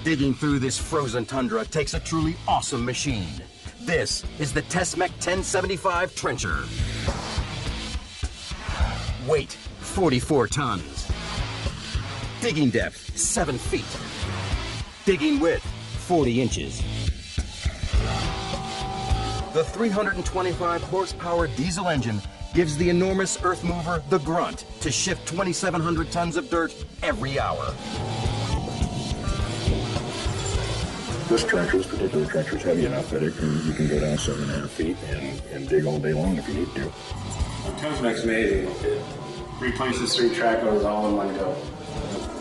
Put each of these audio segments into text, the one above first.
Digging through this frozen tundra takes a truly awesome machine. This is the Tesmec 1075 Trencher. Weight, 44 tons. Digging depth, 7 feet. Digging width, 40 inches. The 325 horsepower diesel engine gives the enormous earth mover the grunt to shift 2,700 tons of dirt every hour. This particular trencher is heavy enough that you can go down 7.5 feet and dig all day long if you need to. Tesmec's amazing. It replaces 3 track loads all in one go.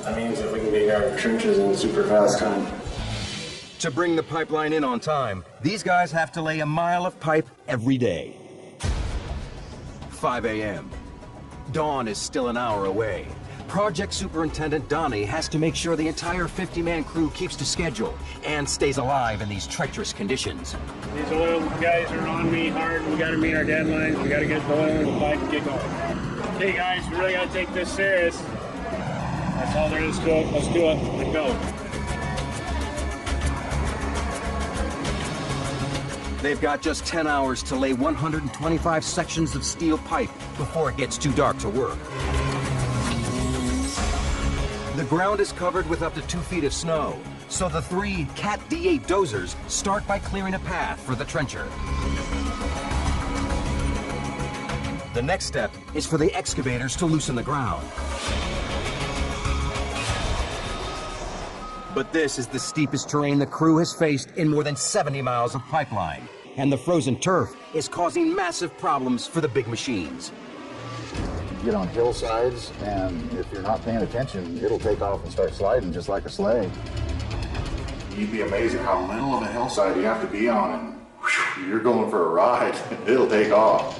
That means that we can dig our trenches in super fast time. To bring the pipeline in on time, these guys have to lay a mile of pipe every day. 5 a.m. Dawn is still an hour away. Project Superintendent Donnie has to make sure the entire 50-man crew keeps to schedule and stays alive in these treacherous conditions. These oil guys are on me hard. We got to meet our deadlines. We got to get the oil in the pipe and get going. Okay, guys, we really got to take this serious. That's all there is to it. Let's do it. Let's go. They've got just 10 hours to lay 125 sections of steel pipe before it gets too dark to work. The ground is covered with up to 2 feet of snow, so the 3 Cat D8 dozers start by clearing a path for the trencher. The next step is for the excavators to loosen the ground. But this is the steepest terrain the crew has faced in more than 70 miles of pipeline, and the frozen turf is causing massive problems for the big machines. Get on hillsides, and if you're not paying attention, it'll take off and start sliding just like a sleigh. You'd be amazed at how little of a hillside you have to be on, and whew, you're going for a ride. It'll take off.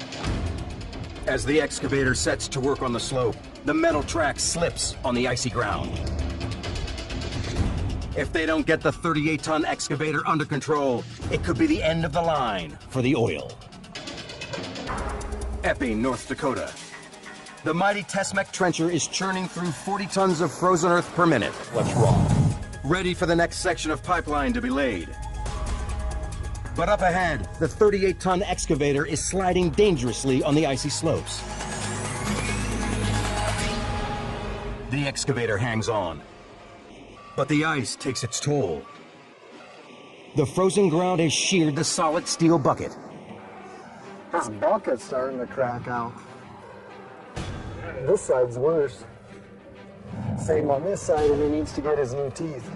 As the excavator sets to work on the slope, the metal track slips on the icy ground. If they don't get the 38-ton excavator under control, it could be the end of the line for the oil. Epping, North Dakota. The mighty Tesmec trencher is churning through 40 tons of frozen earth per minute. Let's rock. Ready for the next section of pipeline to be laid. But up ahead, the 38-ton excavator is sliding dangerously on the icy slopes. The excavator hangs on, but the ice takes its toll. The frozen ground has sheared the solid steel bucket. This bucket's starting to crack out. This side's worse. Same on this side, and he needs to get his new teeth.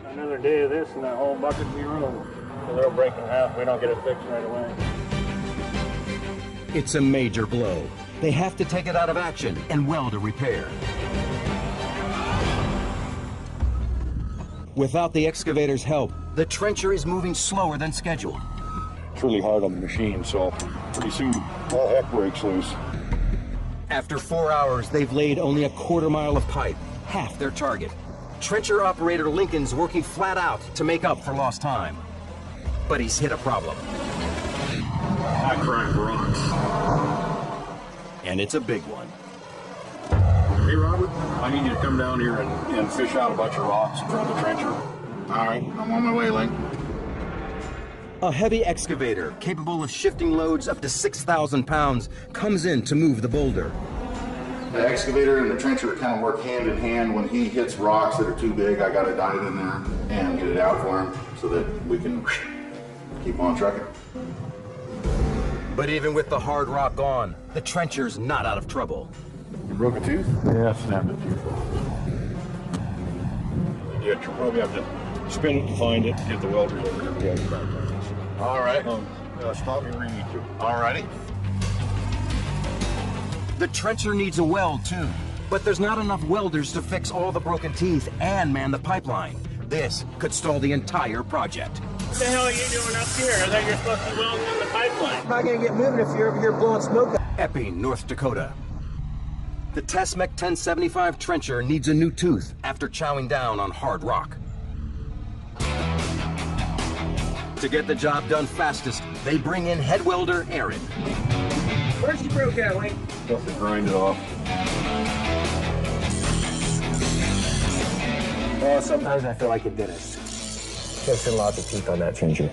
Another day of this and that whole bucket will be ruined. So they'll break in half if we don't get it fixed right away. It's a major blow. They have to take it out of action and weld a repair. Without the excavator's help, the trencher is moving slower than scheduled. It's really hard on the machine, so pretty soon all heck breaks loose. After 4 hours, they've laid only a quarter mile of pipe, half their target. Trencher operator Lincoln's working flat out to make up for lost time. But he's hit a problem. I cracked rocks. And it's a big one. Hey, Robert, I need you to come down here and fish out a bunch of rocks in front of the trencher. All right, I'm on my way, Link. A heavy excavator, capable of shifting loads up to 6,000 pounds, comes in to move the boulder. The excavator and the trencher kind of work hand in hand. When he hits rocks that are too big, I got to dive in there and get it out for him so that we can keep on trucking. But even with the hard rock gone, the trencher's not out of trouble. You broke a tooth? Yeah, snapped a tooth. Yeah, you'll probably have to spin it to find it, get the welders over here to weld it back on. All right. Stop me where you need to. All righty. The trencher needs a weld too, but there's not enough welders to fix all the broken teeth and man the pipeline. This could stall the entire project. What the hell are you doing up here? I thought you were supposed to be welding in the pipeline. I'm not gonna get moving if you're over here blowing smoke. Epping, North Dakota. The Tesmec 1075 trencher needs a new tooth after chowing down on hard rock. To get the job done fastest, they bring in head welder Aaron. Where's you broke at, Wayne? Just to grind it off. Well, sometimes I feel like a dentist. Fixing lots of teeth on that trencher.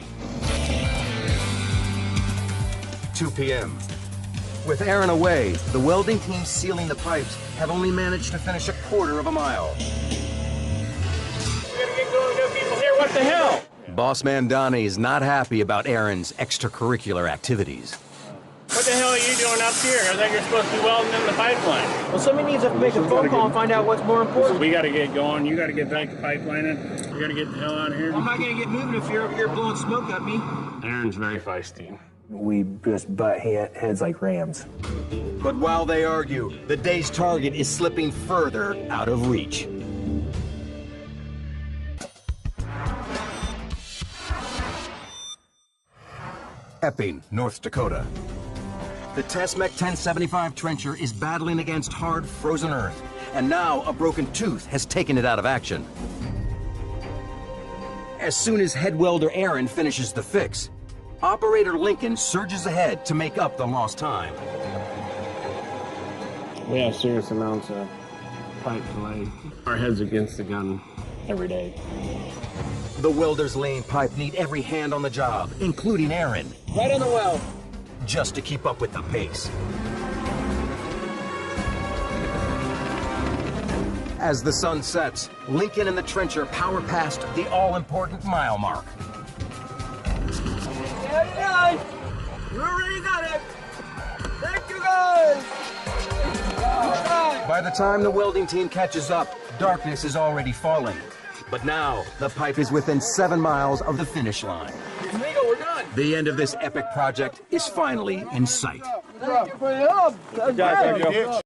2 p.m. With Aaron away, the welding team sealing the pipes have only managed to finish a quarter of a mile. We gotta get going, we got people here, what the hell? Boss man Donnie is not happy about Aaron's extracurricular activities. What the hell are you doing up here? I thought you're supposed to be welding in the pipeline. Well, somebody needs to make a phone call and find out what's more important. We gotta get going, you gotta get back to pipelining. We gotta get the hell out of here. I'm not gonna get moving if you're up here blowing smoke at me. Aaron's very feisty. We just butt heads like rams. But while they argue, the day's target is slipping further out of reach. Epping, North Dakota. The Tesmec 1075 trencher is battling against hard, frozen earth, and now a broken tooth has taken it out of action. As soon as head welder Aaron finishes the fix, Operator Lincoln surges ahead to make up the lost time. We have serious amounts of pipe delay. Our head's against the gun every day. The welders laying pipe need every hand on the job, including Aaron, Right on the well. just to keep up with the pace. As the sun sets, Lincoln and the trencher power past the all-important mile mark. How you doing? You already got it. Thank you, guys. By the time the welding team catches up, darkness is already falling. But now, the pipe is within 7 miles of the finish line. Amigo, we're done. The end of this epic project is finally in sight. Thank you for the help. That's great.